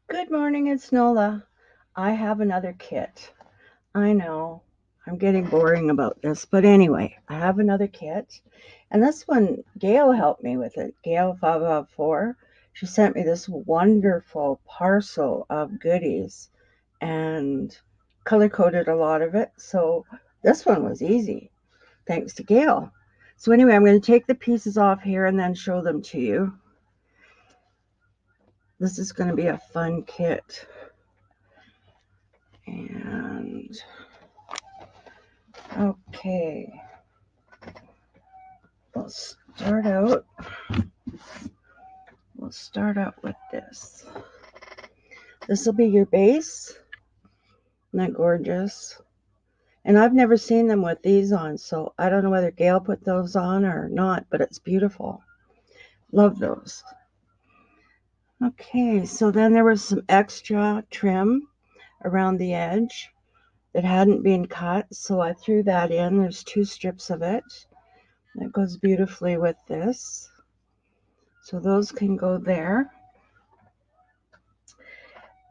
Good morning, it's Nola. I have another kit. I know, I'm getting boring about this, but anyway, I have another kit. And this one, Gail helped me with it. Gail 554. She sent me this wonderful parcel of goodies and color coded a lot of it. So this one was easy, thanks to Gail. So anyway, I'm going to take the pieces off here and then show them to you. This is going to be a fun kit. And okay, we'll start out. We'll start out with this. This will be your base. Isn't that gorgeous? And I've never seen them with these on, so I don't know whether Gail put those on or not, but it's beautiful. Love those. Okay, so then there was some extra trim around the edge that hadn't been cut, so I threw that in. There's 2 strips of it. That goes beautifully with this. So those can go there.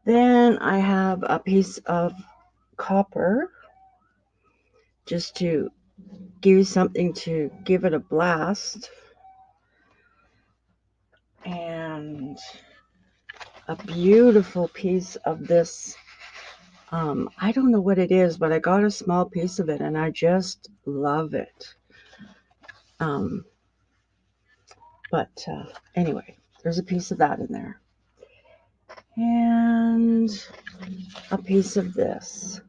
Then I have a piece of copper just to give you something to give it a blast. And a beautiful piece of this. I don't know what it is, but I got a small piece of it and I just love it. But anyway, there's a piece of that in there. And a piece of this.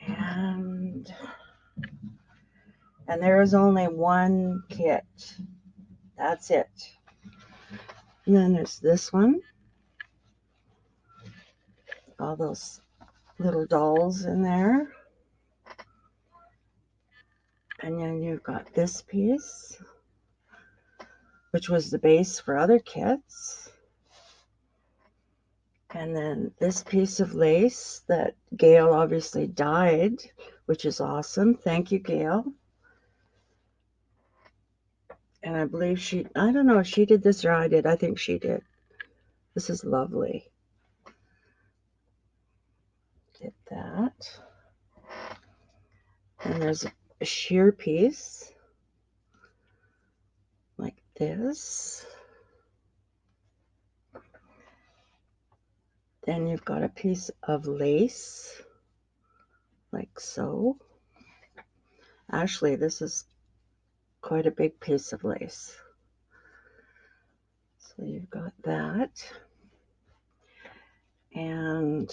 And there is only one kit. That's it. And then there's this one. All those little dolls in there. And then you've got this piece, which was the base for other kits. And then this piece of lace that Gail obviously dyed, which is awesome. Thank you, Gail. And I believe I don't know if she did this or I did. I think she did. This is lovely. Get that. And there's a sheer piece like this. Then you've got a piece of lace like so. Actually, this is quite a big piece of lace. So you've got that. And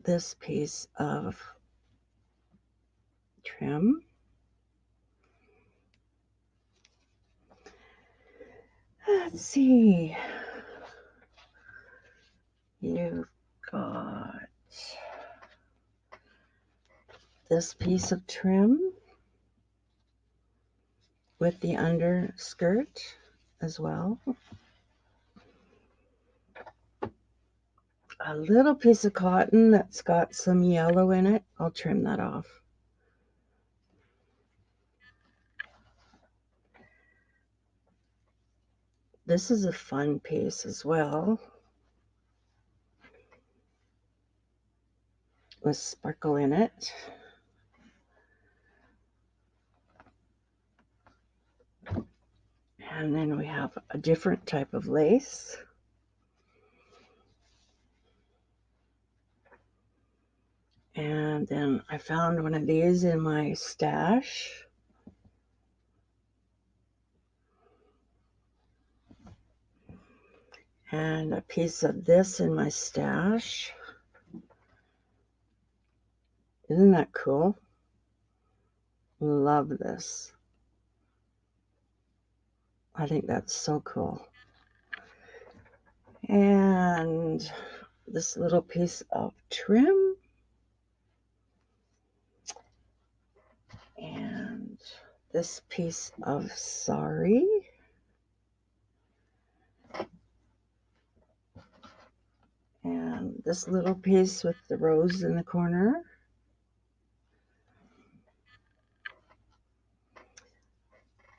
this piece of trim. Let's see. You've got this piece of trim with the underskirt as well. A little piece of cotton that's got some yellow in it. I'll trim that off. This is a fun piece as well, with sparkle in it. And then we have a different type of lace. And then I found one of these in my stash. And a piece of this in my stash. Isn't that cool? Love this. I think that's so cool. And this little piece of trim. And this piece of sari. And this little piece with the rose in the corner.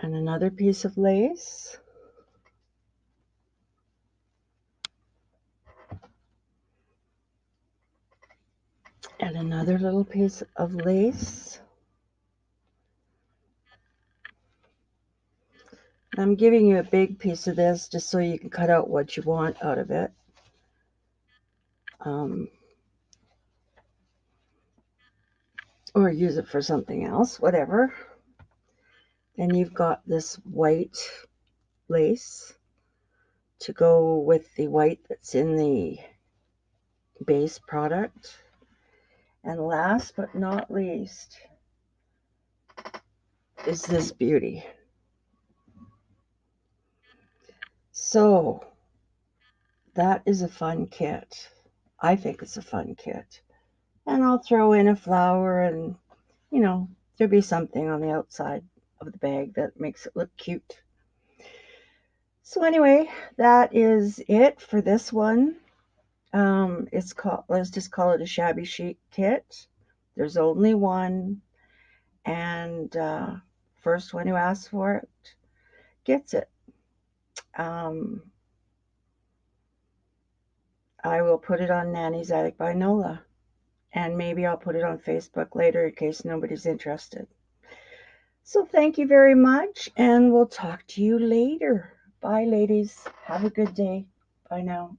And another piece of lace. And another little piece of lace. I'm giving you a big piece of this just so you can cut out what you want out of it. Or use it for something else, whatever. Then you've got this white lace to go with the white that's in the base product. And last but not least is this beauty. So that is a fun kit. I think it's a fun kit. And I'll throw in a flower and, there'll be something on the outside of the bag that makes it look cute. So anyway, that is it for this one. Let's just call it a shabby chic kit. There's only one, and first one who asks for it gets it. I will put it on Nanny's Attic by Nola, and maybe I'll put it on Facebook later in case nobody's interested. So thank you very much, and we'll talk to you later. Bye, ladies. Have a good day. Bye now.